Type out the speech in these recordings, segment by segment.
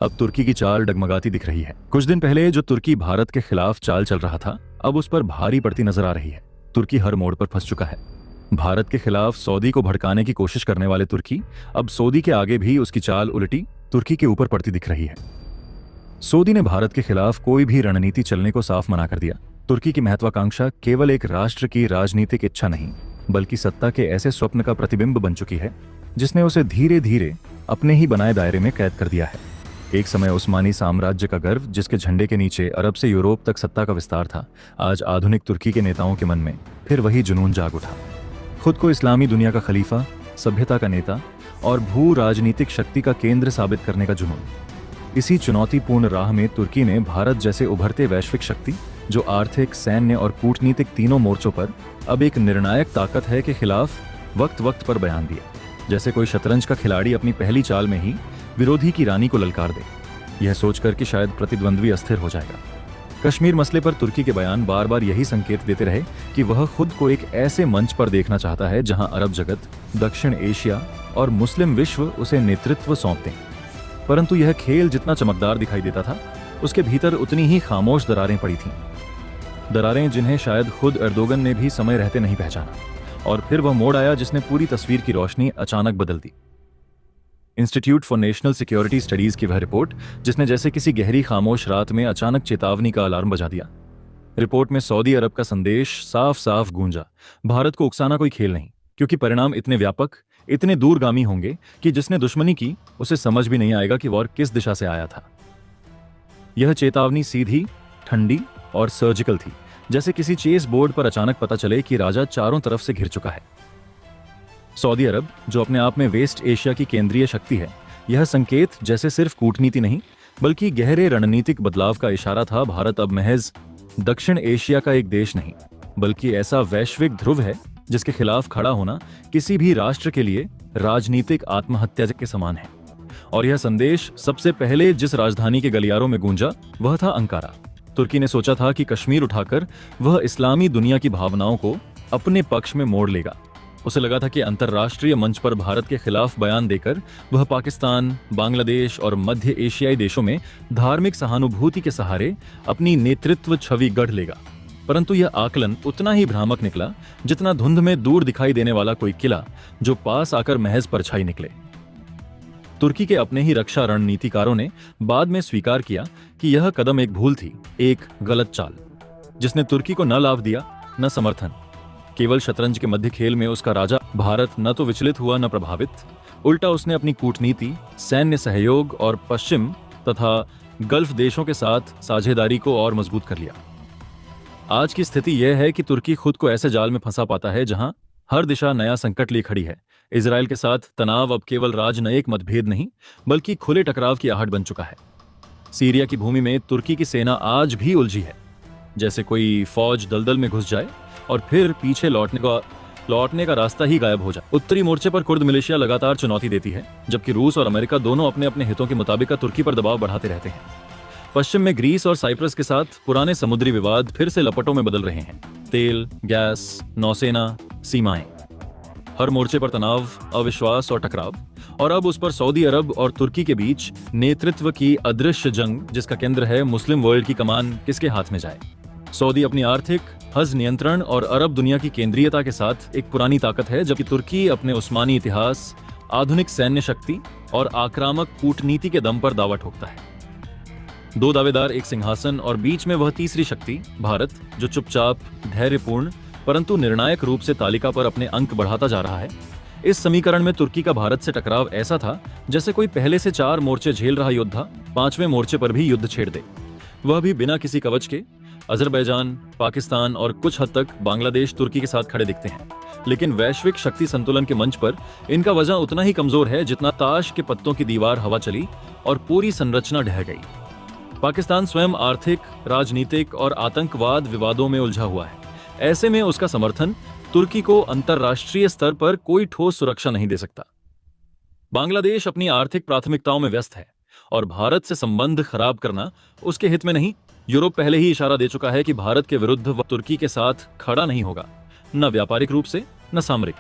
अब तुर्की की चाल डगमगाती दिख रही है। कुछ दिन पहले जो तुर्की भारत के खिलाफ चाल चल रहा था, अब उस पर भारी पड़ती नजर आ रही है। तुर्की हर मोड़ पर फंस चुका है। भारत के खिलाफ सऊदी को भड़काने की कोशिश करने वाले तुर्की अब सऊदी के आगे भी उसकी चाल उल्टी तुर्की के ऊपर पड़ती दिख रही है। सऊदी ने भारत के खिलाफ कोई भी रणनीति चलने को साफ मना कर दिया। तुर्की की महत्वाकांक्षा केवल एक राष्ट्र की राजनीतिक इच्छा नहीं, बल्कि सत्ता के ऐसे स्वप्न का प्रतिबिंब बन चुकी है जिसने उसे धीरे धीरे अपने ही बनाए दायरे में कैद कर दिया है। एक समय उस्मानी साम्राज्य का गर्व, जिसके झंडे के नीचे अरब से यूरोप तक सत्ता का विस्तार था, आज आधुनिक तुर्की के नेताओं के मन में फिर वही जुनून जाग उठा। खुद को इस्लामी दुनिया का खलीफा, सभ्यता का नेता और भू राजनीतिक शक्ति का केंद्र साबित करने का जुनून। इसी चुनौतीपूर्ण राह में तुर्की ने भारत जैसे उभरते वैश्विक शक्ति, जो आर्थिक, सैन्य और कूटनीतिक तीनों मोर्चों पर अब एक निर्णायक ताकत है, के खिलाफ वक्त वक्त पर बयान दिए। जैसे कोई शतरंज का खिलाड़ी अपनी पहली चाल में ही विरोधी की रानी को ललकार दे, यह सोचकर कि शायद प्रतिद्वंद्वी अस्थिर हो जाएगा। कश्मीर मसले पर तुर्की के बयान बार बार यही संकेत देते रहे कि वह खुद को एक ऐसे मंच पर देखना चाहता है जहां अरब जगत, दक्षिण एशिया और मुस्लिम विश्व उसे नेतृत्व सौंपते हैं। परंतु यह खेल जितना चमकदार दिखाई देता था, उसके भीतर उतनी ही खामोश दरारें पड़ी थीं। दरारें जिन्हें शायद खुद एर्दोगन ने भी समय रहते नहीं पहचाना। और फिर वह मोड़ आया जिसने पूरी तस्वीर की रोशनी अचानक बदल दी। Institute for national security studies की वह रिपोर्ट, जिसने जैसे किसी गहरी खामोश रात में अचानक चेतावनी का अलार्म बजा दिया। रिपोर्ट में सऊदी अरब का संदेश साफ साफ गूंजा, भारत को उकसाना कोई खेल नहीं, क्योंकि परिणाम इतने व्यापक, इतने दूरगामी होंगे कि जिसने दुश्मनी की उसे समझ भी नहीं आएगा कि वॉर किस दिशा से आया था। यह चेतावनी सीधी, ठंडी और सर्जिकल थी, जैसे किसी चेस बोर्ड पर अचानक पता चले कि राजा चारों तरफ से घिर चुका है। सऊदी अरब, जो अपने आप में वेस्ट एशिया की केंद्रीय शक्ति है, यह संकेत जैसे सिर्फ कूटनीति नहीं, बल्कि गहरे रणनीतिक बदलाव का इशारा था। भारत अब महज दक्षिण एशिया का एक देश नहीं, बल्कि ऐसा वैश्विक ध्रुव है जिसके खिलाफ खड़ा होना किसी भी राष्ट्र के लिए राजनीतिक आत्महत्या के समान है। और यह संदेश सबसे पहले जिस राजधानी के गलियारों में गूंजा, वह था अंकारा। तुर्की ने सोचा था कि कश्मीर उठाकर वह इस्लामी दुनिया की भावनाओं को अपने पक्ष में मोड़ लेगा। उसे लगा था कि अंतर्राष्ट्रीय मंच पर भारत के खिलाफ बयान देकर वह पाकिस्तान, बांग्लादेश और मध्य एशियाई देशों में धार्मिक सहानुभूति के सहारे अपनी नेतृत्व छवि गढ़ लेगा। परंतु यह आकलन उतना ही भ्रामक निकला जितना धुंध में दूर दिखाई देने वाला कोई किला, जो पास आकर महज परछाई निकले। तुर्की के अपने ही रक्षा रणनीतिकारों ने बाद में स्वीकार किया कि यह कदम एक भूल थी, एक गलत चाल, जिसने तुर्की को न लाभ दिया न समर्थन। केवल शतरंज के मध्य खेल में उसका राजा भारत न तो विचलित हुआ न प्रभावित, उल्टा उसने अपनी कूटनीति, सैन्य सहयोग और पश्चिम तथा गल्फ देशों के साथ साझेदारी को और मजबूत कर लिया। आज की स्थिति यह है कि तुर्की खुद को ऐसे जाल में फंसा पाता है जहां हर दिशा नया संकट लिए खड़ी है। इजराइल के साथ तनाव अब केवल राजनयिक मतभेद नहीं, बल्कि खुले टकराव की आहट बन चुका है। सीरिया की भूमि में तुर्की की सेना आज भी उलझी है, जैसे कोई फौज दलदल में घुस जाए और फिर पीछे लौटने का रास्ता ही गायब हो जाए। उत्तरी मोर्चे पर कुर्द मिलिशिया लगातार चुनौती देती है, जबकि रूस और अमेरिका दोनों अपने अपने हितों के मुताबिक तुर्की पर दबाव बढ़ाते रहते हैं। पश्चिम में ग्रीस और साइप्रस के साथ पुराने समुद्री विवाद फिर से लपटों में बदल रहे हैं। तेल, गैस, नौसेना, सीमाएं, हर मोर्चे पर तनाव, अविश्वास और टकराव। और अब उस पर सऊदी अरब और तुर्की के बीच नेतृत्व की अदृश्य जंग, जिसका केंद्र है मुस्लिम वर्ल्ड की कमान किसके हाथ में जाए। सऊदी अपनी आर्थिक हज नियंत्रण और अरब दुनिया की केंद्रीयता के साथ एक पुरानी ताकत है, जबकि तुर्की अपने उस्मानी इतिहास, आधुनिक सैन्य शक्ति और आक्रामक कूटनीति के दम पर दावा ठोकता है। दो दावेदार, एक सिंहासन, और बीच में वह तीसरी शक्ति भारत, जो चुपचाप, धैर्यपूर्ण परंतु निर्णायक रूप से तालिका पर अपने अंक बढ़ाता जा रहा है। इस समीकरण में तुर्की का भारत से टकराव ऐसा था जैसे कोई पहले से 4 मोर्चे झेल रहा योद्धा 5वें मोर्चे पर भी युद्ध छेड़ दे, वह भी बिना किसी कवच के। अजरबैजान, पाकिस्तान और कुछ हद तक बांग्लादेश तुर्की के साथ खड़े दिखते हैं, लेकिन वैश्विक शक्ति संतुलन के मंच पर इनका वजन उतना ही कमजोर है जितना ताश के पत्तों की दीवार हवा चली और पूरी संरचना ढह गई। पाकिस्तान स्वयं आर्थिक, राजनीतिक और आतंकवाद विवादों में उलझा हुआ है। ऐसे में उसका समर्थन तुर्की को अंतर्राष्ट्रीय स्तर पर कोई ठोस सुरक्षा नहीं दे सकता। बांग्लादेश अपनी आर्थिक प्राथमिकताओं में व्यस्त है और भारत से संबंध खराब करना उसके हित में नहीं। यूरोप पहले ही इशारा दे चुका है कि भारत के विरुद्ध वह तुर्की के साथ खड़ा नहीं होगा, न व्यापारिक रूप से न सामरिक।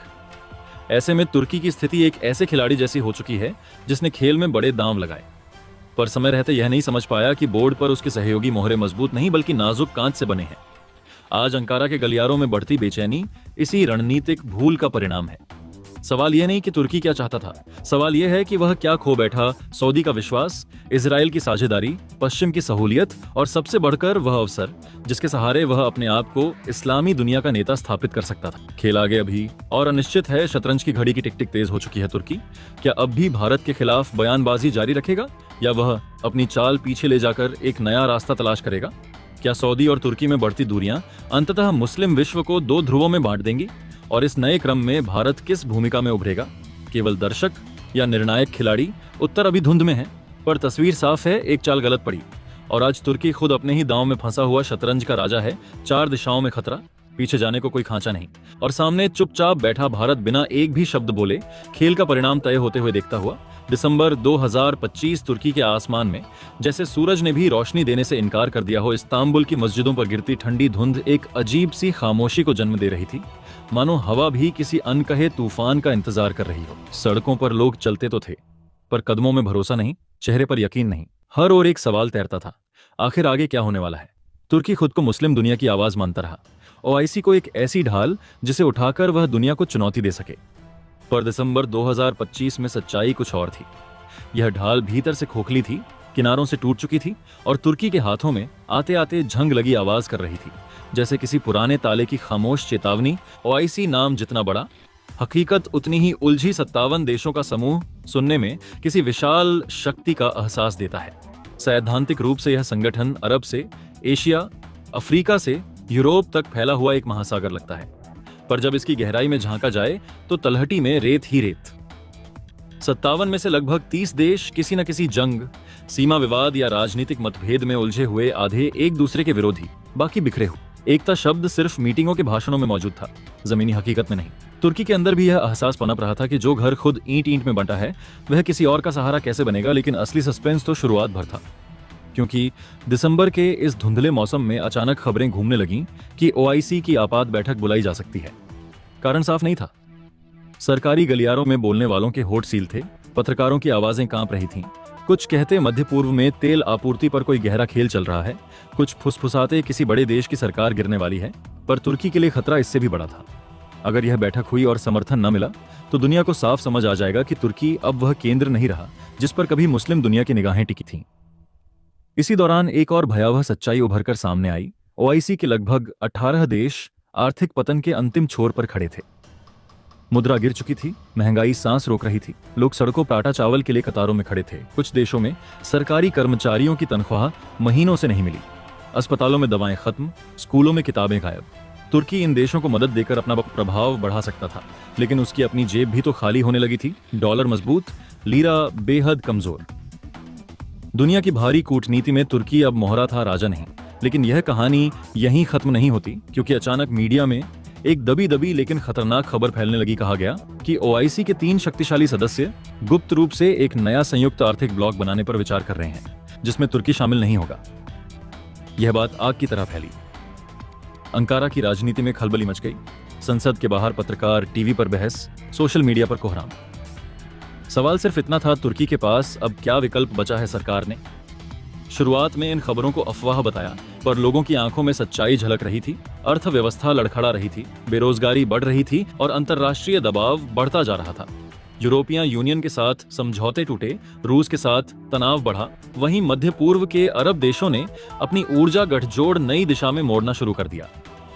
ऐसे में तुर्की की स्थिति एक ऐसे खिलाड़ी जैसी हो चुकी है जिसने खेल में बड़े दांव लगाए। पर समय रहते यह नहीं समझ पाया कि बोर्ड पर उसके सहयोगी मोहरे मजबूत नहीं बल्कि नाजुक कांच से बने हैं। आज अंकारा के गलियारों में बढ़ती बेचैनी इसी रणनीतिक भूल का परिणाम है। सवाल यह नहीं कि तुर्की क्या चाहता था, सवाल यह है कि वह क्या खो बैठा। सऊदी का विश्वास, इजराइल की साझेदारी, पश्चिम की सहूलियत और सबसे बढ़कर वह अवसर जिसके सहारे वह अपने आप को इस्लामी दुनिया का नेता स्थापित कर सकता था। खेल आगे अभी और अनिश्चित है। शतरंज की घड़ी की टिक टिक तेज हो चुकी है। तुर्की क्या अब भी भारत के खिलाफ बयानबाजी जारी रखेगा या वह अपनी चाल पीछे ले जाकर एक नया रास्ता तलाश करेगा? क्या सऊदी और तुर्की में बढ़ती दूरियां अंततः मुस्लिम विश्व को दो ध्रुवों में बांट देंगी? और इस नए क्रम में भारत किस भूमिका में उभरेगा, केवल दर्शक या निर्णायक खिलाड़ी? उत्तर अभी धुंध में है, पर तस्वीर साफ है। एक चाल गलत पड़ी और आज तुर्की खुद अपने ही दांव में फंसा हुआ शतरंज का राजा है। चार दिशाओं में खतरा, पीछे जाने को कोई खांचा नहीं और सामने चुपचाप बैठा भारत बिना एक भी शब्द बोले खेल का परिणाम तय होते हुए देखता हुआ। दिसंबर 2025 तुर्की के आसमान में जैसे सूरज ने भी रोशनी देने से इनकार कर दिया हो। इस्तांबुल की मस्जिदों पर गिरती ठंडी धुंध एक अजीब सी खामोशी को जन्म दे रही थी, मानो हवा भी किसी अनकहे तूफान का इंतजार कर रही हो। सड़कों पर लोग चलते तो थे, पर कदमों में भरोसा नहीं, चेहरे पर यकीन नहीं। हर ओर एक सवाल तैरता था, आखिर आगे क्या होने वाला है? तुर्की खुद को मुस्लिम दुनिया की आवाज मानता रहा, ओआईसी को एक ऐसी ढाल जिसे उठाकर वह दुनिया को चुनौती दे सके। पर दिसंबर 2025 में सच्चाई कुछ और थी। यह ढाल भीतर से खोखली थी, किनारों से टूट चुकी थी और तुर्की के हाथों में आते आते झंग लगी आवाज कर रही थी, जैसे किसी पुराने ताले की खामोश चेतावनी। ओआईसी नाम जितना बड़ा, हकीकत उतनी ही उलझी। 57 देशों का समूह सुनने में किसी विशाल शक्ति का एहसास देता है। सैद्धांतिक रूप से यह संगठन अरब से एशिया, अफ्रीका से यूरोप तक फैला हुआ एक महासागर लगता है, पर जब इसकी गहराई में झांका जाए तो तलहटी में रेत ही रेत। 57 में से लगभग 30 देश किसी न किसी जंग, सीमा विवाद या राजनीतिक मतभेद में उलझे हुए, आधे एक दूसरे के विरोधी, बाकी बिखरे हुए। एकता शब्द सिर्फ मीटिंगों के भाषणों में मौजूद था, जमीनी हकीकत में नहीं। तुर्की के अंदर भी यह एहसास पनप रहा था कि जो घर खुद ईंट ईंट में बंटा है वह किसी और का सहारा कैसे बनेगा। लेकिन असली सस्पेंस तो शुरुआत भर था, क्योंकि दिसंबर के इस धुंधले मौसम में अचानक खबरें घूमने लगीं कि ओआईसी की आपात बैठक बुलाई जा सकती है। कारण साफ नहीं था। सरकारी गलियारों में बोलने वालों के होठ सील थे, पत्रकारों की आवाजें कांप रही थीं। कुछ कहते मध्य पूर्व में तेल आपूर्ति पर कोई गहरा खेल चल रहा है, कुछ फुसफुसाते किसी बड़े देश की सरकार गिरने वाली है। पर तुर्की के लिए खतरा इससे भी बड़ा था। अगर यह बैठक हुई और समर्थन न मिला तो दुनिया को साफ समझ आ जाएगा कि तुर्की अब वह केंद्र नहीं रहा जिस पर कभी मुस्लिम दुनिया की निगाहें टिकी थीं। इसी दौरान एक और भयावह सच्चाई उभरकर सामने आई। ओआईसी के लगभग 18 देश आर्थिक पतन के अंतिम छोर पर खड़े थे। मुद्रा गिर चुकी थी, महंगाई सांस रोक रही थी, लोग सड़कों पर आटा चावल के लिए कतारों में खड़े थे। कुछ देशों में सरकारी कर्मचारियों की तनख्वाह महीनों से नहीं मिली, अस्पतालों में दवाएं खत्म, स्कूलों में किताबें गायब। तुर्की इन देशों को मदद देकर अपना प्रभाव बढ़ा सकता था, लेकिन उसकी अपनी जेब भी तो खाली होने लगी थी। डॉलर मजबूत, लीरा बेहद कमजोर। दुनिया की भारी कूटनीति में तुर्की अब मोहरा था, राजा नहीं। लेकिन यह कहानी यहीं खत्म नहीं होती, क्योंकि अचानक मीडिया में एक दबी दबी लेकिन खतरनाक खबर फैलने लगी। कहा गया कि ओआईसी के 3 शक्तिशाली सदस्य गुप्त रूप से एक नया संयुक्त आर्थिक ब्लॉक बनाने पर विचार कर रहे हैं, जिसमें तुर्की शामिल नहीं होगा। यह बात आग की तरह फैली। अंकारा की राजनीति में खलबली मच गई। संसद के बाहर पत्रकार, टीवी पर बहस, सोशल मीडिया पर कोहराम। सवाल सिर्फ इतना था, तुर्की के पास अब क्या विकल्प बचा है? सरकार ने शुरुआत में इन खबरों को अफवाह बताया, पर लोगों की आंखों में सच्चाई झलक रही थी। अर्थव्यवस्था लड़खड़ा रही थी, बेरोजगारी बढ़ रही थी और अंतर्राष्ट्रीय दबाव बढ़ता जा रहा था। यूरोपियन यूनियन के साथ समझौते टूटे, रूस के साथ तनाव बढ़ा। वहीं मध्य पूर्व के अरब देशों ने अपनी ऊर्जा गठजोड़ नई दिशा में मोड़ना शुरू कर दिया।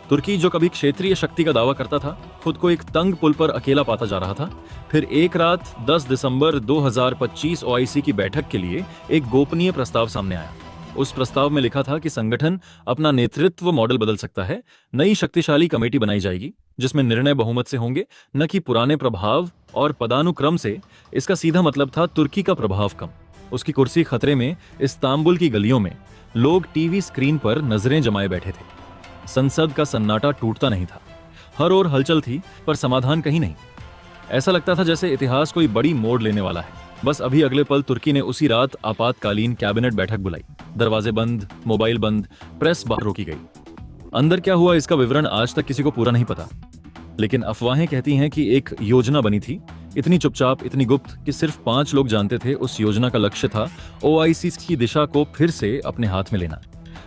तुर्की जो कभी क्षेत्रीय शक्ति का दावा करता था, खुद को एक तंग पुल पर अकेला पाता जा रहा था। फिर एक रात 10 दिसंबर 2025 ओआईसी की बैठक के लिए एक गोपनीय प्रस्ताव सामने आया। उस प्रस्ताव में लिखा था कि संगठन अपना नेतृत्व मॉडल बदल सकता है। नई शक्तिशाली कमेटी बनाई जाएगी जिसमें निर्णय बहुमत से होंगे, न कि पुराने प्रभाव और पदानुक्रम से। इसका सीधा मतलब था तुर्की का प्रभाव कम, उसकी कुर्सी खतरे में। इस्तांबुल की गलियों में लोग टीवी स्क्रीन पर नजरें जमाए बैठे थे। संसद का सन्नाटा टूटता नहीं था। हर ओर हलचल थी, पर समाधान कहीं नहीं। ऐसा लगता था जैसे इतिहास कोई बड़ी मोड़ लेने वाला है। बस अभी अगले पल तुर्की ने उसी रात आपातकालीन कैबिनेट बैठक बुलाई। दरवाजे बंद, मोबाइल बंद, प्रेस बाहर रोकी गई। अंदर क्या हुआ इसका विवरण आज तक किसी को पूरा नहीं पता, लेकिन अफवाहें कहती हैं कि एक योजना बनी थी इतनी चुपचाप, इतनी गुप्त कि सिर्फ 5 लोग जानते थे उस योजना का लक्ष्य था ओआईसी की दिशा को फिर से अपने हाथ में लेना।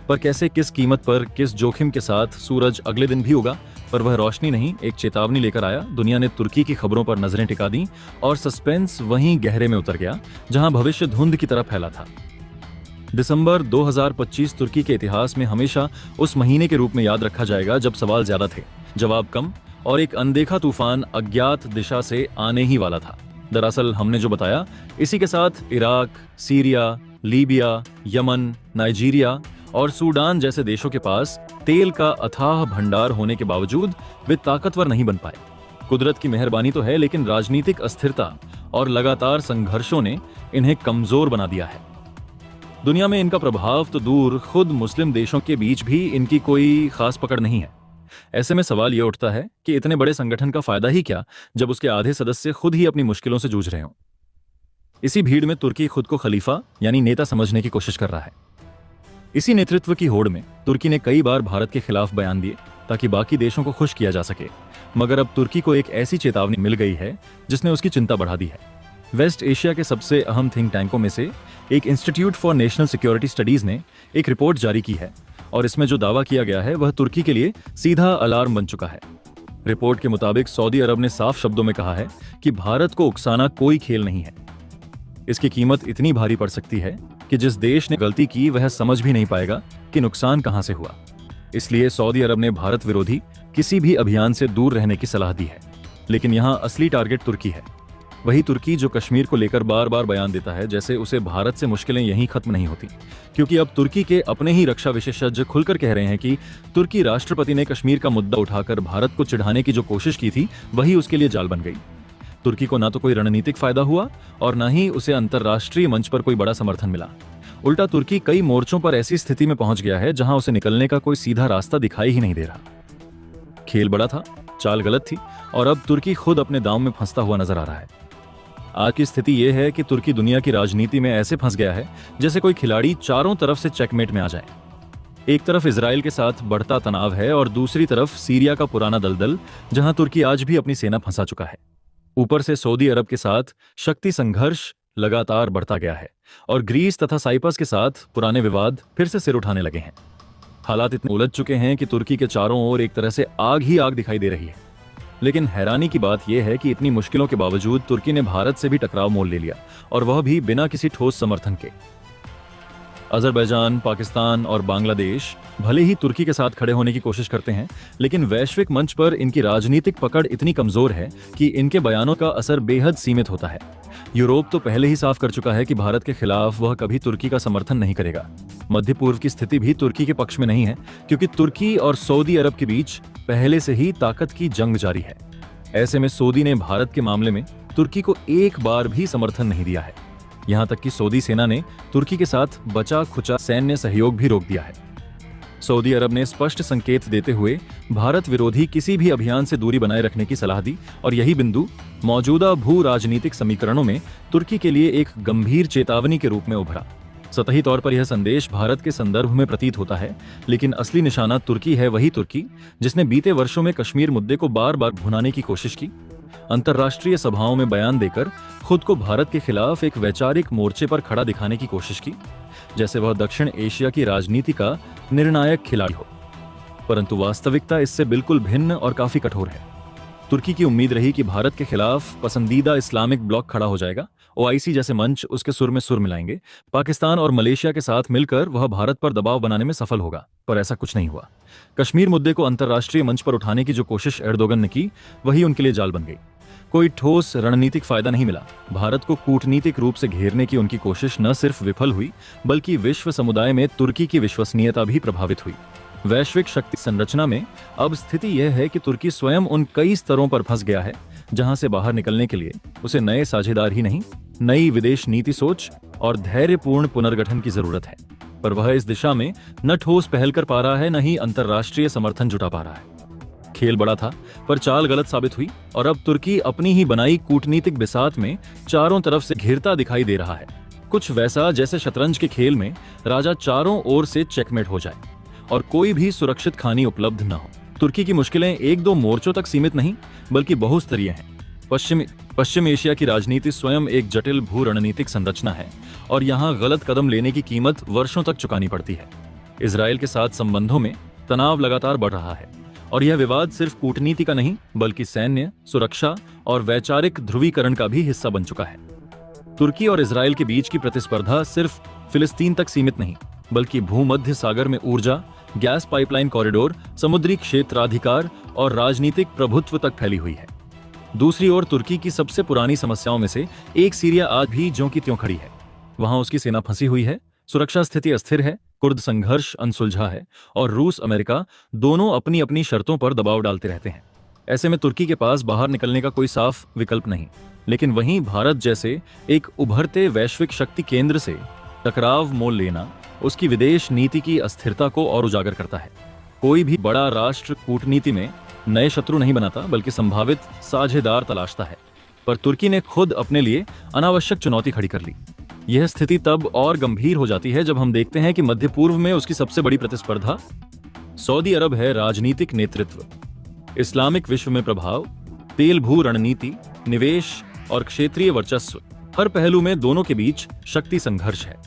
पर कैसे, किस कीमत पर, किस जोखिम के साथ सूरज अगले दिन भी उगा, पर वह रोशनी नहीं, एक चेतावनी लेकर आया। दुनिया ने तुर्की की खबरों पर नजरें टिका दी और सस्पेंस वहीं गहरे में उतर गया जहां भविष्य धुंध की तरह फैला था। दिसंबर 2025 तुर्की के इतिहास में हमेशा उस महीने के रूप में याद रखा जाएगा जब सवाल ज्यादा थे, जवाब कम, और एक अनदेखा तूफान अज्ञात दिशा से आने ही वाला था। दरअसल हमने जो बताया, इसी के साथ Iraq, Syria, Libya, Yemen, Nigeria और सूडान जैसे देशों के पास तेल का अथाह भंडार होने के बावजूद वे ताकतवर नहीं बन पाए। कुदरत की मेहरबानी तो है, लेकिन राजनीतिक अस्थिरता और लगातार संघर्षों ने इन्हें कमजोर बना दिया है। दुनिया में इनका प्रभाव तो दूर, खुद मुस्लिम देशों के बीच भी इनकी कोई खास पकड़ नहीं है। ऐसे में सवाल यह उठता है कि इतने बड़े संगठन का फायदा ही क्या जब उसके आधे सदस्य खुद ही अपनी मुश्किलों से जूझ रहे हों। इसी भीड़ में तुर्की खुद को खलीफा यानी नेता समझने की कोशिश कर रहा है। इसी नेतृत्व की होड़ में तुर्की ने कई बार भारत के खिलाफ बयान दिए ताकि बाकी देशों को खुश किया जा सके, मगर अब तुर्की को एक ऐसी चेतावनी मिल गई है जिसने उसकी चिंता बढ़ा दी है। वेस्ट एशिया के सबसे अहम थिंक टैंकों में से एक institute for national security studies ने एक रिपोर्ट जारी की है और इसमें जो दावा किया गया है वह तुर्की के लिए सीधा अलार्म बन चुका है। रिपोर्ट के मुताबिक सऊदी अरब ने साफ शब्दों में कहा है कि भारत को उकसाना कोई खेल नहीं है। इसकी कीमत इतनी भारी पड़ सकती है कि जिस देश ने गलती की वह समझ भी नहीं पाएगा कि नुकसान कहां से हुआ। इसलिए सऊदी अरब ने भारत विरोधी किसी भी अभियान से दूर रहने की सलाह दी है। लेकिन यहां असली टारगेट तुर्की है, वही तुर्की जो कश्मीर को लेकर बार बार बयान देता है जैसे उसे भारत से मुश्किलें यहीं खत्म नहीं होती। क्योंकि अब तुर्की के अपने ही रक्षा विशेषज्ञ खुलकर कह रहे हैं कि तुर्की राष्ट्रपति ने कश्मीर का मुद्दा उठाकर भारत को चिढ़ाने की जो कोशिश की थी वही उसके लिए जाल बन गई। तुर्की को ना तो कोई रणनीतिक फायदा हुआ और ना ही उसे अंतर्राष्ट्रीय मंच पर कोई बड़ा समर्थन मिला। उल्टा तुर्की कई मोर्चों पर ऐसी स्थिति में पहुंच गया है जहां उसे निकलने का कोई सीधा रास्ता दिखाई ही नहीं दे रहा। खेल बड़ा था, चाल गलत थी और अब तुर्की खुद अपने दांव में फंसता हुआ नजर आ रहा है। आज की स्थिति यह है कि तुर्की दुनिया की राजनीति में ऐसे फंस गया है जैसे कोई खिलाड़ी चारों तरफ से चेकमेट में आ जाए। एक तरफ इजराइल के साथ बढ़ता तनाव है और दूसरी तरफ सीरिया का पुराना दलदल जहां तुर्की आज भी अपनी सेना फंसा चुका है। ऊपर से सऊदी अरब के साथ शक्ति संघर्ष लगातार बढ़ता गया है और ग्रीस तथा साइप्रस के साथ पुराने विवाद फिर से सिर उठाने लगे हैं। हालात इतने उलझ चुके हैं कि तुर्की के चारों ओर एक तरह से आग ही आग दिखाई दे रही है। लेकिन हैरानी की बात यह है कि इतनी मुश्किलों के बावजूद तुर्की ने भारत से भी टकराव मोल ले लिया और वह भी बिना किसी ठोस समर्थन के। अजरबैजान, पाकिस्तान और बांग्लादेश भले ही तुर्की के साथ खड़े होने की कोशिश करते हैं, लेकिन वैश्विक मंच पर इनकी राजनीतिक पकड़ इतनी कमजोर है कि इनके बयानों का असर बेहद सीमित होता है। यूरोप तो पहले ही साफ कर चुका है कि भारत के खिलाफ वह कभी तुर्की का समर्थन नहीं करेगा। मध्य पूर्व की स्थिति भी तुर्की के पक्ष में नहीं है क्योंकि तुर्की और सऊदी अरब के बीच पहले से ही ताकत की जंग जारी है। ऐसे में सऊदी ने भारत के मामले में तुर्की को एक बार भी समर्थन नहीं दिया है। यहां तक कि सऊदी सेना ने तुर्की के साथ बचा खुचा सैन्य सहयोग भी रोक दिया है। सऊदी अरब ने स्पष्ट संकेत देते हुए भारत विरोधी किसी भी अभियान से दूरी बनाए रखने की सलाह दी और यही बिंदु मौजूदा भू राजनीतिक समीकरणों में तुर्की के लिए एक गंभीर चेतावनी के रूप में उभरा। सतही तौर पर यह संदेश भारत के संदर्भ में प्रतीत होता है, लेकिन असली निशाना तुर्की है, वही तुर्की जिसने बीते वर्षों में कश्मीर मुद्दे को बार बार भुनाने की कोशिश की, अंतर्राष्ट्रीय सभाओं में बयान देकर खुद को भारत के खिलाफ एक वैचारिक मोर्चे पर खड़ा दिखाने की कोशिश की, जैसे वह दक्षिण एशिया की राजनीति का निर्णायक खिलाड़ी हो। परंतु वास्तविकता इससे बिल्कुल भिन्न और काफी कठोर है। तुर्की की उम्मीद रही कि भारत के खिलाफ पसंदीदा इस्लामिक ब्लॉक खड़ा हो जाएगा, ओआईसी जैसे मंच उसके सुर में सुर मिलाएंगे, पाकिस्तान और मलेशिया के साथ मिलकर वह भारत पर दबाव बनाने में सफल होगा, पर ऐसा कुछ नहीं हुआ। कश्मीर मुद्दे को अंतर्राष्ट्रीय मंच पर उठाने की जो कोशिश एर्दोगन ने की वही उनके लिए जाल बन गई। कोई ठोस रणनीतिक फायदा नहीं मिला। भारत को कूटनीतिक रूप से घेरने की उनकी कोशिश न सिर्फ विफल हुई बल्कि विश्व समुदाय में तुर्की की विश्वसनीयता भी प्रभावित हुई। वैश्विक शक्ति संरचना में अब स्थिति यह है कि तुर्की स्वयं उन कई स्तरों पर फंस गया है जहां से बाहर निकलने के लिए उसे नए साझेदार ही नहीं, नई विदेश नीति सोच और धैर्यपूर्ण पुनर्गठन की जरूरत है। पर वह इस दिशा में न ठोस पहल कर पा रहा है, न ही अंतर्राष्ट्रीय समर्थन जुटा पा रहा है। खेल बड़ा था पर चाल गलत साबित हुई और अब तुर्की अपनी ही बनाई कूटनीतिक बिसात में चारों तरफ से घिरता दिखाई दे रहा है। कुछ वैसा जैसे शतरंज के खेल में राजा चारों ओर से चेकमेट हो जाए और कोई भी सुरक्षित खानी उपलब्ध न हो। तुर्की की मुश्किलें एक दो मोर्चों तक सीमित नहीं बल्कि बहुस्तरीय हैं। पश्चिम एशिया की राजनीति स्वयं एक जटिल भू रणनीतिक संरचना है और यहाँ गलत कदम लेने की कीमत वर्षों तक चुकानी पड़ती है। इजराइल के साथ संबंधों में तनाव लगातार बढ़ रहा है और यह विवाद सिर्फ कूटनीति का नहीं बल्कि सैन्य, सुरक्षा और वैचारिक ध्रुवीकरण का भी हिस्सा बन चुका है। तुर्की और इजराइल के बीच की प्रतिस्पर्धा सिर्फ फिलिस्तीन तक सीमित नहीं बल्कि भूमध्य सागर में ऊर्जा, गैस पाइपलाइन कॉरिडोर, समुद्री क्षेत्राधिकार और राजनीतिक प्रभुत्व तक फैली हुई है। दूसरी ओर तुर्की की सबसे पुरानी समस्याओं में से एक सीरिया आज भी ज्यों की त्यों खड़ी है। वहां उसकी सेना फंसी हुई है, सुरक्षा स्थिति अस्थिर है, कुर्द संघर्ष अनसुलझा है और रूस अमेरिका दोनों अपनी अपनी शर्तों पर दबाव डालते रहते हैं। ऐसे में तुर्की के पास बाहर निकलने का कोई साफ विकल्प नहीं, लेकिन वहीं भारत जैसे एक उभरते वैश्विक शक्ति केंद्र से टकराव मोल लेना उसकी विदेश नीति की अस्थिरता को और उजागर करता है। कोई भी बड़ा राष्ट्र कूटनीति में नए शत्रु नहीं बनाता बल्कि संभावित साझेदार तलाशता है, पर तुर्की ने खुद अपने लिए अनावश्यक चुनौती खड़ी कर ली। यह स्थिति तब और गंभीर हो जाती है जब हम देखते हैं कि मध्य पूर्व में उसकी सबसे बड़ी प्रतिस्पर्धा सऊदी अरब है। राजनीतिक नेतृत्व, इस्लामिक विश्व में प्रभाव, तेल भू रणनीति, निवेश और क्षेत्रीय वर्चस्व, हर पहलू में दोनों के बीच शक्ति संघर्ष है।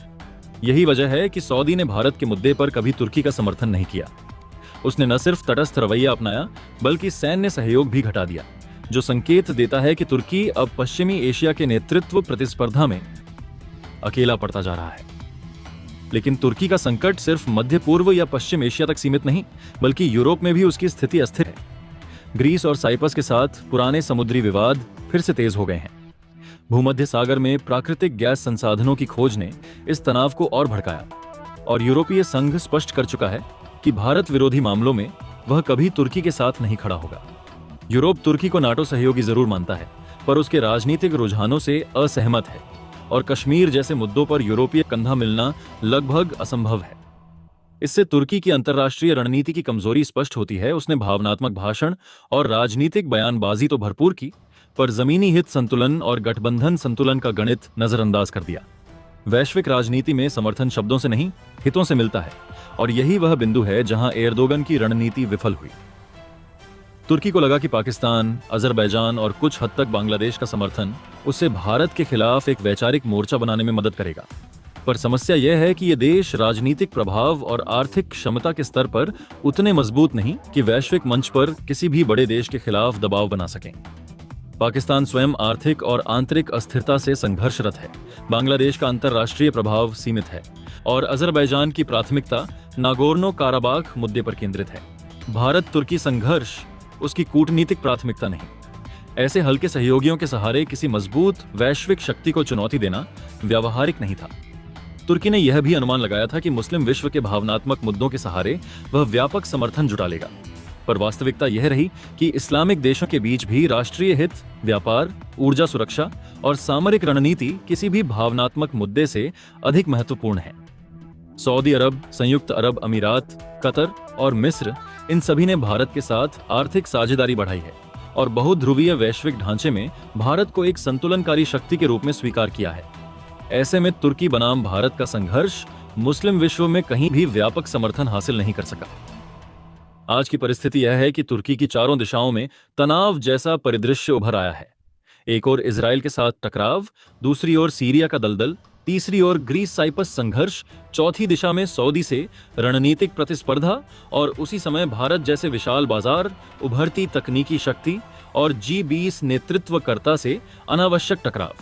यही वजह है कि सऊदी ने भारत के मुद्दे पर कभी तुर्की का समर्थन नहीं किया। उसने न सिर्फ तटस्थ रवैया अपनाया बल्कि सैन्य सहयोग भी घटा दिया, जो संकेत देता है कि तुर्की अब पश्चिमी एशिया के नेतृत्व प्रतिस्पर्धा में अकेला पड़ता जा रहा है। लेकिन तुर्की का संकट सिर्फ मध्य पूर्व या पश्चिम एशिया तक सीमित नहीं बल्कि यूरोप में भी उसकी स्थिति अस्थिर है। ग्रीस और साइप्रस के साथ पुराने समुद्री विवाद फिर से तेज हो गए हैं। भूमध्य सागर में प्राकृतिक गैस संसाधनों की खोज ने इस तनाव को और भड़काया और यूरोपीय संघ स्पष्ट कर चुका है कि भारत विरोधी मामलों में वह कभी तुर्की के साथ नहीं खड़ा होगा। यूरोप तुर्की को नाटो सहयोगी जरूर मानता है, पर उसके राजनीतिक रुझानों से असहमत है और कश्मीर जैसे मुद्दों पर यूरोपीय कंधा मिलना लगभग असंभव है। इससे तुर्की की अंतर्राष्ट्रीय रणनीति की कमजोरी स्पष्ट होती है। उसने भावनात्मक भाषण और राजनीतिक बयानबाजी तो भरपूर की, पर जमीनी हित संतुलन और गठबंधन संतुलन का गणित नजरअंदाज कर दिया। वैश्विक राजनीति में समर्थन शब्दों से नहीं, हितों से मिलता है और यही वह बिंदु है जहां एर्दोगन की रणनीति विफल हुई। तुर्की को लगा कि पाकिस्तान, अजरबैजान और कुछ हद तक बांग्लादेश का समर्थन उसे भारत के खिलाफ एक वैचारिक मोर्चा बनाने में मदद करेगा, पर समस्या यह है कि ये देश राजनीतिक प्रभाव और आर्थिक क्षमता के स्तर पर उतने मजबूत नहीं कि वैश्विक मंच पर किसी भी बड़े देश के खिलाफ दबाव बना सकें। पाकिस्तान स्वयं आर्थिक और आंतरिक अस्थिरता से संघर्षरत है, बांग्लादेश का अंतर्राष्ट्रीय प्रभाव सीमित है और अजरबैजान की प्राथमिकता नागोर्नो काराबाख मुद्दे पर केंद्रित है। भारत तुर्की संघर्ष उसकी कूटनीतिक प्राथमिकता नहीं। ऐसे हल्के सहयोगियों के सहारे किसी मजबूत वैश्विक शक्ति को चुनौती देना व्यावहारिक नहीं था। तुर्की ने यह भी अनुमान लगाया था कि मुस्लिम विश्व के भावनात्मक मुद्दों के सहारे वह व्यापक समर्थन जुटा लेगा, पर वास्तविकता यह रही कि इस्लामिक देशों के बीच भी राष्ट्रीय हित, व्यापार, ऊर्जा सुरक्षा और सामरिक रणनीति किसी भी भावनात्मक मुद्दे से अधिक महत्वपूर्ण है। सऊदी अरब, संयुक्त अरब अमीरात, कतर और मिस्र, इन सभी ने भारत के साथ आर्थिक साझेदारी बढ़ाई है और बहुध्रुवीय वैश्विक ढांचे में भारत को एक संतुलनकारी शक्ति के रूप में स्वीकार किया है। ऐसे में तुर्की बनाम भारत का संघर्ष मुस्लिम विश्व में कहीं भी व्यापक समर्थन हासिल नहीं कर सका। आज की परिस्थिति यह है कि तुर्की की चारों दिशाओं में तनाव जैसा परिदृश्य उभर आया है। एक ओर इजराइल के साथ टकराव, दूसरी ओर सीरिया का दलदल, तीसरी ओर ग्रीस साइप्रस संघर्ष, चौथी दिशा में सऊदी से रणनीतिक प्रतिस्पर्धा और उसी समय भारत जैसे विशाल बाजार, उभरती तकनीकी शक्ति और G20 नेतृत्वकर्ता से अनावश्यक टकराव।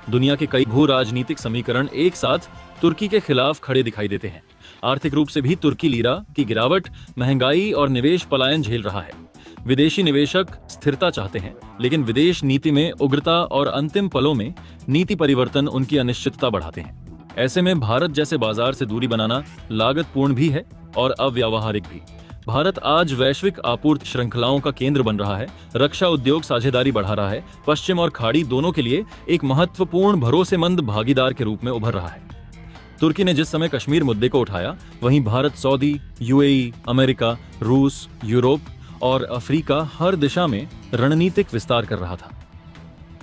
दुनिया के कई भू राजनीतिक समीकरण एक साथ तुर्की के खिलाफ खड़े दिखाई देते हैं। आर्थिक रूप से भी तुर्की लीरा की गिरावट, महंगाई और निवेश पलायन झेल रहा है। विदेशी निवेशक स्थिरता चाहते हैं, लेकिन विदेश नीति में उग्रता और अंतिम पलों में नीति परिवर्तन उनकी अनिश्चितता बढ़ाते हैं। ऐसे में भारत जैसे बाजार से दूरी बनाना लागतपूर्ण भी है और अव्यावहारिक भी। भारत आज वैश्विक आपूर्ति श्रृंखलाओं का केंद्र बन रहा है, रक्षा उद्योग साझेदारी बढ़ा रहा है, पश्चिम और खाड़ी दोनों के लिए एक महत्वपूर्ण भरोसेमंद भागीदार के रूप में उभर रहा है। तुर्की ने जिस समय कश्मीर मुद्दे को उठाया, वहीं भारत सऊदी, यूएई, अमेरिका, रूस, यूरोप और अफ्रीका हर दिशा में रणनीतिक विस्तार कर रहा था।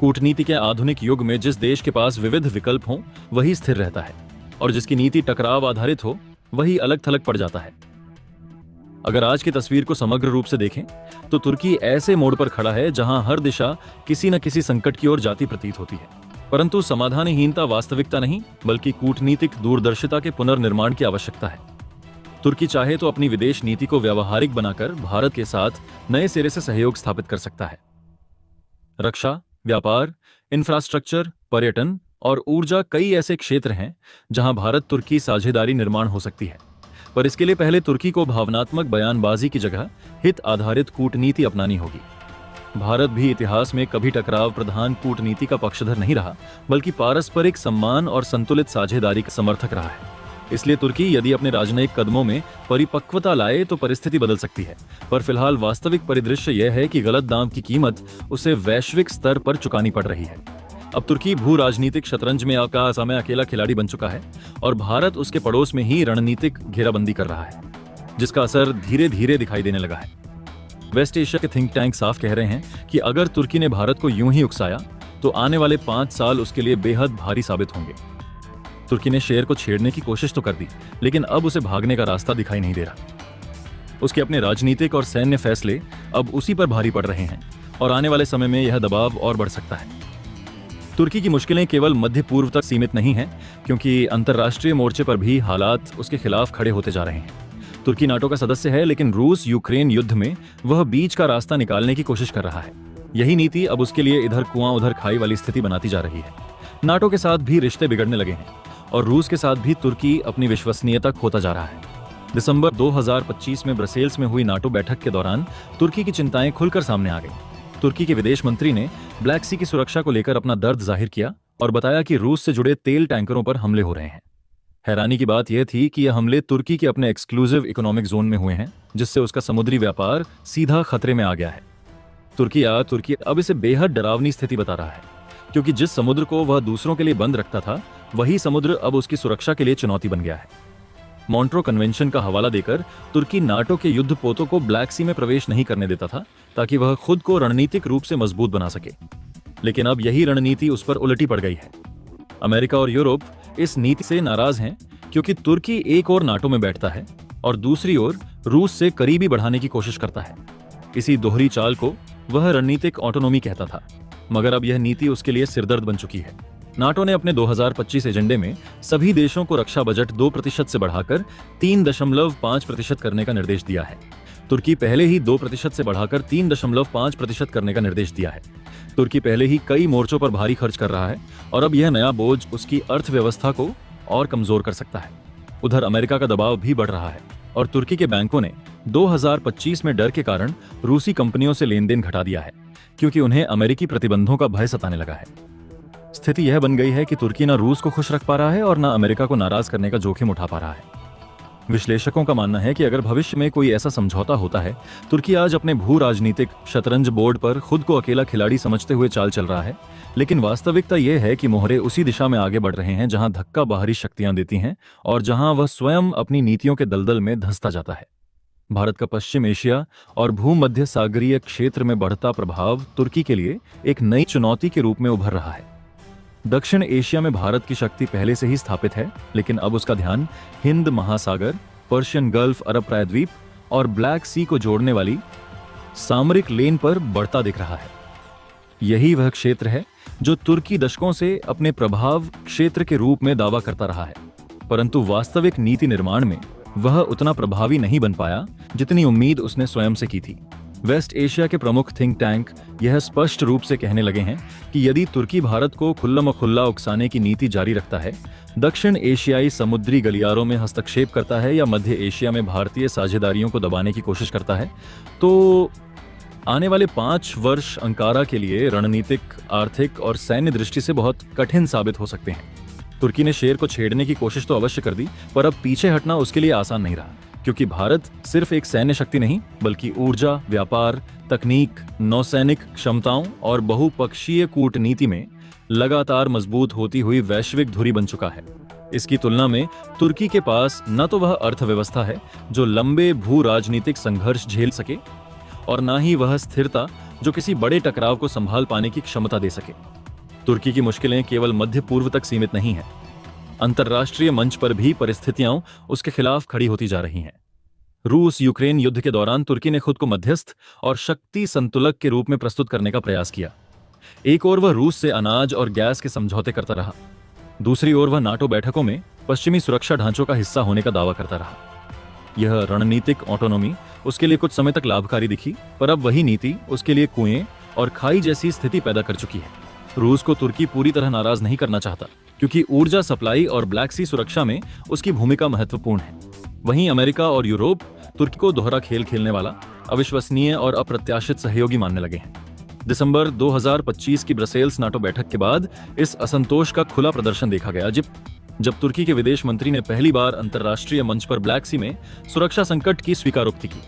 कूटनीति के आधुनिक युग में जिस देश के पास विविध विकल्प हों वही स्थिर रहता है और जिसकी नीति टकराव आधारित हो वही अलग थलग पड़ जाता है। अगर आज की तस्वीर को समग्र रूप से देखें तो तुर्की ऐसे मोड़ पर खड़ा है जहां हर दिशा किसी न किसी संकट की ओर जाती प्रतीत होती है। परंतु समाधानहीनता वास्तविकता नहीं बल्कि कूटनीतिक दूरदर्शिता के पुनर्निर्माण की आवश्यकता है। तुर्की चाहे तो अपनी विदेश नीति को व्यावहारिक बनाकर भारत के साथ नए सिरे से सहयोग स्थापित कर सकता है। रक्षा, व्यापार, इंफ्रास्ट्रक्चर, पर्यटन और ऊर्जा कई ऐसे क्षेत्र हैं जहां भारत तुर्की साझेदारी निर्माण हो सकती है। पर इसके लिए पहले तुर्की को भावनात्मक बयानबाजी की जगह हित आधारित कूटनीति अपनानी होगी। भारत भी इतिहास में कभी टकराव प्रधान कूटनीति का पक्षधर नहीं रहा बल्कि पारस्परिक सम्मान और संतुलित साझेदारी का समर्थक रहा है। इसलिए तुर्की यदि अपने राजनयिक कदमों में परिपक्वता लाए तो परिस्थिति बदल सकती है। पर फिलहाल वास्तविक परिदृश्य यह है कि गलत दांव की कीमत उसे वैश्विक स्तर पर चुकानी पड़ रही है। अब तुर्की भू राजनीतिक शतरंज में का समय अकेला खिलाड़ी बन चुका है और भारत उसके पड़ोस में ही रणनीतिक घेराबंदी कर रहा है, जिसका असर धीरे धीरे दिखाई देने लगा है। वेस्ट एशिया के थिंक टैंक साफ कह रहे हैं कि अगर तुर्की ने भारत को यूं ही उकसाया तो आने वाले 5 साल उसके लिए बेहद भारी साबित होंगे। तुर्की ने शेर को छेड़ने की कोशिश तो कर दी, लेकिन अब उसे भागने का रास्ता दिखाई नहीं दे रहा। उसके अपने राजनीतिक और सैन्य फैसले अब उसी पर भारी पड़ रहे हैं और आने वाले समय में यह दबाव और बढ़ सकता है। तुर्की की मुश्किलें केवल मध्य पूर्व तक सीमित नहीं हैं, क्योंकि अंतर्राष्ट्रीय मोर्चे पर भी हालात उसके खिलाफ खड़े होते जा रहे हैं। तुर्की नाटो का सदस्य है, लेकिन रूस यूक्रेन युद्ध में वह बीच का रास्ता निकालने की कोशिश कर रहा है। यही नीति अब उसके लिए इधर कुआं उधर खाई वाली स्थिति बनाती जा रही है। नाटो के साथ भी रिश्ते बिगड़ने लगे हैं और रूस के साथ भी तुर्की अपनी विश्वसनीयता खोता जा रहा है। दिसंबर 2025 में ब्रसेल्स में हुई नाटो बैठक के दौरान तुर्की की चिंताएं खुलकर सामने आ गईं। तुर्की के विदेश मंत्री ने ब्लैक सी की सुरक्षा को लेकर अपना दर्द जाहिर किया और बताया कि रूस से जुड़े तेल टैंकरों पर हमले हो रहे हैं। हैरानी की बात यह थी कि यह हमले तुर्की के अपने एक्सक्लूसिव इकोनॉमिक जोन में हुए हैं, जिससे उसका समुद्री व्यापार सीधा खतरे में आ गया है। तुर्की अब इसे बेहद डरावनी स्थिति बता रहा है, क्योंकि जिस समुद्र को वह दूसरों के लिए बंद रखता था वही समुद्र अब उसकी सुरक्षा के लिए चुनौती बन गया है। मॉन्ट्रो कन्वेंशन का हवाला देकर तुर्की नाटो के युद्धपोतों को ब्लैक सी में प्रवेश नहीं करने देता था ताकि वह खुद को रणनीतिक रूप से मजबूत बना सके, लेकिन अब यही रणनीति उस पर उलटी पड़ गई है। अमेरिका और यूरोप इस नीति से नाराज हैं, क्योंकि तुर्की एक ओर नाटो में बैठता है और दूसरी ओर रूस से करीबी बढ़ाने की कोशिश करता है। इसी दोहरी चाल को वह रणनीतिक ऑटोनोमी कहता था, मगर अब यह नीति उसके लिए सिरदर्द बन चुकी है। नाटो ने अपने 2025 एजेंडे में सभी देशों को रक्षा बजट 2% से बढ़ाकर 3.5% करने का निर्देश दिया है। तुर्की पहले ही 2% से बढ़ाकर 3.5% करने का निर्देश दिया है। तुर्की पहले ही कई मोर्चों पर भारी खर्च कर रहा है और अब यह नया बोझ उसकी अर्थव्यवस्था को और कमजोर कर सकता है। उधर अमेरिका का दबाव भी बढ़ रहा है और तुर्की के बैंकों ने 2025 में डर के कारण रूसी कंपनियों से लेन देन घटा दिया है, क्योंकि उन्हें अमेरिकी प्रतिबंधों का भय सताने लगा है। स्थिति यह बन गई है कि तुर्की न रूस को खुश रख पा रहा है और न अमेरिका को नाराज करने का जोखिम उठा पा रहा है। विश्लेषकों का मानना है कि अगर भविष्य में कोई ऐसा समझौता होता है, तुर्की आज अपने भू राजनीतिक शतरंज बोर्ड पर खुद को अकेला खिलाड़ी समझते हुए चाल चल रहा है, लेकिन वास्तविकता यह है कि मोहरे उसी दिशा में आगे बढ़ रहे हैं जहां धक्का बाहरी शक्तियां देती हैं और जहां वह स्वयं अपनी नीतियों के दलदल में धंसता जाता है। भारत का पश्चिम एशिया और भूमध्य सागरीय क्षेत्र में बढ़ता प्रभाव तुर्की के लिए एक नई चुनौती के रूप में उभर रहा है। दक्षिण एशिया में भारत की शक्ति पहले से ही स्थापित है, लेकिन अब उसका ध्यान हिंद महासागर, पर्शियन गल्फ, अरब प्रायद्वीप और ब्लैक सी को जोड़ने वाली सामरिक लेन पर बढ़ता दिख रहा है। यही वह क्षेत्र है जो तुर्की दशकों से अपने प्रभाव क्षेत्र के रूप में दावा करता रहा है, परंतु वास्तविक नीति निर्माण में वह उतना प्रभावी नहीं बन पाया जितनी उम्मीद उसने स्वयं से की थी। वेस्ट एशिया के प्रमुख थिंक टैंक यह स्पष्ट रूप से कहने लगे हैं कि यदि तुर्की भारत को खुल्लम-खुल्ला उकसाने की नीति जारी रखता है, दक्षिण एशियाई समुद्री गलियारों में हस्तक्षेप करता है या मध्य एशिया में भारतीय साझेदारियों को दबाने की कोशिश करता है, तो आने वाले 5 वर्ष अंकारा के लिए रणनीतिक, आर्थिक और सैन्य दृष्टि से बहुत कठिन साबित हो सकते हैं। तुर्की ने शेर को छेड़ने की कोशिश तो अवश्य कर दी, पर अब पीछे हटना उसके लिए आसान नहीं रहा, क्योंकि भारत सिर्फ एक सैन्य शक्ति नहीं बल्कि ऊर्जा, व्यापार, तकनीक, नौसैनिक क्षमताओं और बहुपक्षीय कूटनीति में लगातार मजबूत होती हुई वैश्विक धुरी बन चुका है। इसकी तुलना में तुर्की के पास न तो वह अर्थव्यवस्था है जो लंबे भू राजनीतिक संघर्ष झेल सके और न ही वह स्थिरता जो किसी बड़े टकराव को संभाल पाने की क्षमता दे सके। तुर्की की मुश्किलें केवल मध्य पूर्व तक सीमित नहीं हैं। अंतर्राष्ट्रीय मंच पर भी परिस्थितियां उसके खिलाफ खड़ी होती जा रही हैं। रूस यूक्रेन युद्ध के दौरान तुर्की ने खुद को मध्यस्थ और शक्ति संतुलक के रूप में प्रस्तुत करने का प्रयास किया। एक ओर वह रूस से अनाज और गैस के समझौते करता रहा, दूसरी ओर वह नाटो बैठकों में पश्चिमी सुरक्षा ढांचों का हिस्सा होने का दावा करता रहा। यह रणनीतिक ऑटोनॉमी उसके लिए कुछ समय तक लाभकारी दिखी, पर अब वही नीति उसके लिए कुएं और खाई जैसी स्थिति पैदा कर चुकी है। रूस को तुर्की पूरी तरह नाराज नहीं करना चाहता, क्योंकि ऊर्जा सप्लाई और ब्लैक सी सुरक्षा में उसकी भूमिका महत्वपूर्ण है। वहीं अमेरिका और यूरोप तुर्की को दोहरा खेल खेलने वाला, अविश्वसनीय और अप्रत्याशित सहयोगी मानने लगे हैं। दिसंबर 2025 की ब्रसेल्स नाटो बैठक के बाद इस असंतोष का खुला प्रदर्शन देखा गया, जब तुर्की के विदेश मंत्री ने पहली बार अंतर्राष्ट्रीय मंच पर ब्लैक सी में सुरक्षा संकट की स्वीकारोक्ति की।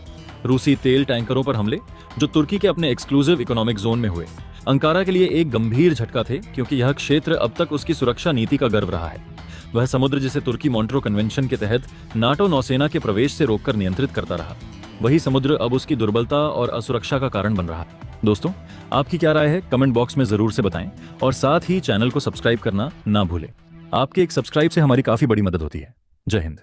रूसी तेल टैंकरों पर हमले, जो तुर्की के अपने एक्सक्लूसिव इकोनॉमिक जोन में हुए, अंकारा के लिए एक गंभीर झटका थे, क्योंकि यह क्षेत्र अब तक उसकी सुरक्षा नीति का गर्व रहा है। वह समुद्र जिसे तुर्की मॉन्ट्रो कन्वेंशन के तहत नाटो नौसेना के प्रवेश से रोककर नियंत्रित करता रहा, वही समुद्र अब उसकी दुर्बलता और असुरक्षा का कारण बन रहा है। दोस्तों, आपकी क्या राय है कमेंट बॉक्स में जरूर से बताएं, और साथ ही चैनल को सब्सक्राइब करना ना भूलें। आपके एक सब्सक्राइब से हमारी काफी बड़ी मदद होती है। जय हिंद।